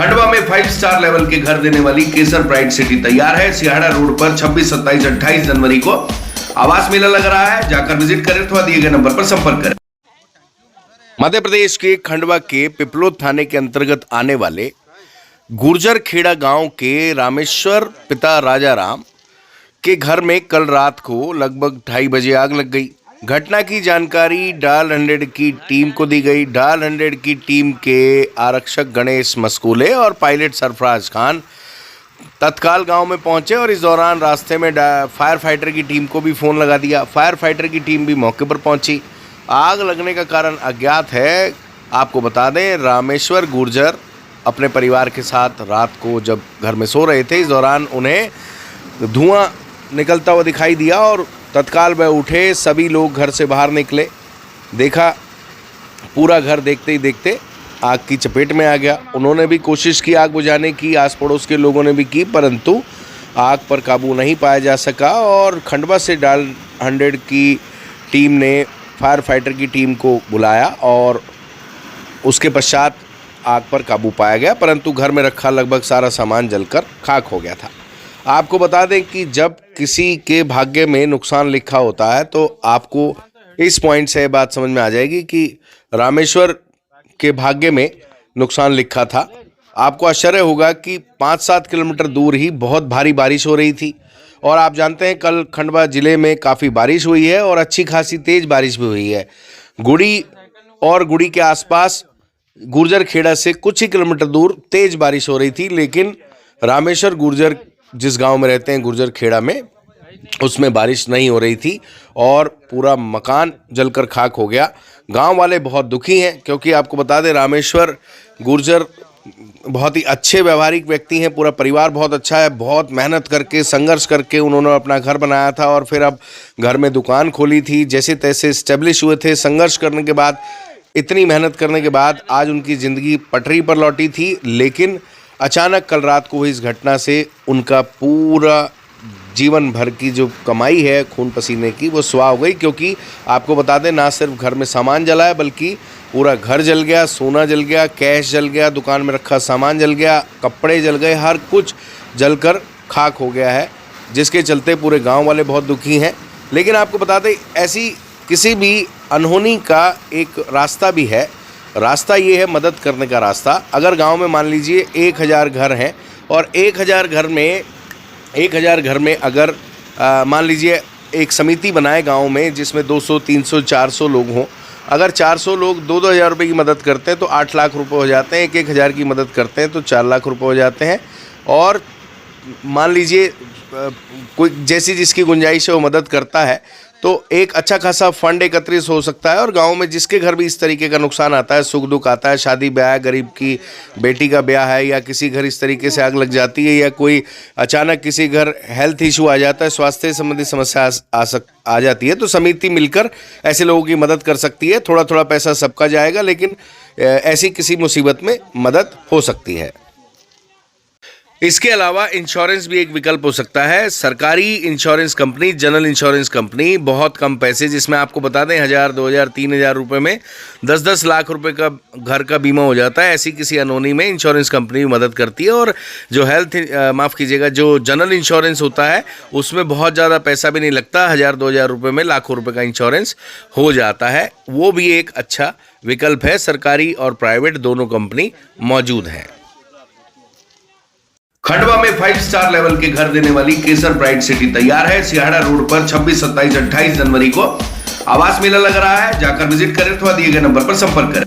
खंडवा में 5 star level के घर देने वाली केसर प्राइड सिटी तैयार है। सिहाड़ा रोड पर 26, 27, 28 जनवरी को आवास मेला लग रहा है। जाकर विजिट करें अथवा दिए गए नंबर पर संपर्क करें। मध्य प्रदेश के खंडवा के पिपलोद थाने के अंतर्गत आने वाले गुर्जर खेड़ा गांव के रामेश्वर पिता राजा राम के घर में कल रात को लगभग 2:30 बजे आग लग गई। घटना की जानकारी डायल 100 की टीम को दी गई। डायल 100 की टीम के आरक्षक गणेश मस्कूले और पायलट सरफराज खान तत्काल गांव में पहुंचे और इस दौरान रास्ते में फायर फाइटर की टीम को भी फ़ोन लगा दिया। फायर फाइटर की टीम भी मौके पर पहुंची। आग लगने का कारण अज्ञात है। आपको बता दें, रामेश्वर गुर्जर अपने परिवार के साथ रात को जब घर में सो रहे थे, इस दौरान उन्हें धुआं निकलता हुआ दिखाई दिया और तत्काल वह उठे। सभी लोग घर से बाहर निकले, देखा पूरा घर देखते ही देखते आग की चपेट में आ गया। उन्होंने भी कोशिश की आग बुझाने की, आस पड़ोस के लोगों ने भी की, परंतु आग पर काबू नहीं पाया जा सका और खंडवा से डायल 100 की टीम ने फायर फाइटर की टीम को बुलाया और उसके पश्चात आग पर काबू पाया गया, परंतु घर में रखा लगभग सारा सामान जलकर खाक हो गया था। आपको बता दें कि जब किसी के भाग्य में नुकसान लिखा होता है तो आपको इस पॉइंट से बात समझ में आ जाएगी कि रामेश्वर के भाग्य में नुकसान लिखा था। आपको आश्चर्य होगा कि 5-7 किलोमीटर दूर ही बहुत भारी बारिश हो रही थी और आप जानते हैं कल खंडवा ज़िले में काफ़ी बारिश हुई है और अच्छी खासी तेज़ बारिश भी हुई है। गुड़ी के आसपास गुर्जर खेड़ा से कुछ ही किलोमीटर दूर तेज़ बारिश हो रही थी, लेकिन रामेश्वर गुर्जर जिस गांव में रहते हैं गुर्जर खेड़ा में, उसमें बारिश नहीं हो रही थी और पूरा मकान जलकर खाक हो गया। गांव वाले बहुत दुखी हैं क्योंकि आपको बता दें, रामेश्वर गुर्जर बहुत ही अच्छे व्यवहारिक व्यक्ति हैं। पूरा परिवार बहुत अच्छा है। बहुत मेहनत करके, संघर्ष करके उन्होंने अपना घर बनाया था और फिर अब घर में दुकान खोली थी। जैसे तैसे इस्टेब्लिश हुए थे। संघर्ष करने के बाद, इतनी मेहनत करने के बाद आज उनकी ज़िंदगी पटरी पर लौटी थी, लेकिन अचानक कल रात को हुई इस घटना से उनका पूरा जीवन भर की जो कमाई है खून पसीने की, वो स्वाह हो गई। क्योंकि आपको बता दें, ना सिर्फ घर में सामान जला है बल्कि पूरा घर जल गया, सोना जल गया, कैश जल गया, दुकान में रखा सामान जल गया, कपड़े जल गए, हर कुछ जलकर खाक हो गया है, जिसके चलते पूरे गांव वाले बहुत दुखी हैं। लेकिन आपको बता दें, ऐसी किसी भी अनहोनी का एक रास्ता भी है। रास्ता ये है मदद करने का रास्ता। अगर गांव में मान लीजिए 1000 घर हैं और 1000 घर में अगर मान लीजिए एक समिति बनाए गांव में जिसमें 200, 300, 400 लोग हों। अगर 400 लोग 2-2 हज़ार रुपये की मदद करते हैं तो 8 लाख रुपए हो जाते हैं। 1-1 हज़ार की मदद करते हैं तो 4 लाख रुपए हो जाते हैं। और मान लीजिए कोई जैसी जिसकी गुंजाइश है वो मदद करता है तो एक अच्छा खासा फंड एकत्रित हो सकता है। और गांव में जिसके घर भी इस तरीके का नुकसान आता है, सुख दुख आता है, शादी ब्याह, गरीब की बेटी का ब्याह है, या किसी घर इस तरीके से आग लग जाती है, या कोई अचानक किसी घर हेल्थ इशू आ जाता है, स्वास्थ्य संबंधी समस्या आ जाती है, तो समिति मिलकर ऐसे लोगों की मदद कर सकती है। थोड़ा थोड़ा पैसा सबका जाएगा, लेकिन ऐसी किसी मुसीबत में मदद हो सकती है। इसके अलावा इंश्योरेंस भी एक विकल्प हो सकता है। सरकारी insurance company, general insurance company, बहुत कम पैसे, जिसमें आपको बता दें 1000, 2000, 3000 रुपये में 10-10 लाख रुपए का घर का बीमा हो जाता है। ऐसी किसी अनहोनी में इंश्योरेंस कंपनी मदद करती है। और जो जो जनरल इंश्योरेंस होता है उसमें बहुत ज़्यादा पैसा भी नहीं लगता। 1000-2000 रुपये में लाखों रुपये का इंश्योरेंस हो जाता है। वो भी एक अच्छा विकल्प है। सरकारी और प्राइवेट दोनों कंपनी मौजूद हैं। खंडवा में 5 स्टार लेवल के घर देने वाली केसर प्राइड सिटी तैयार है। सिहाड़ा रोड पर 26, 27, 28 जनवरी को आवास मेला लग रहा है। जाकर विजिट करें अथवा दिए गए नंबर पर संपर्क करें।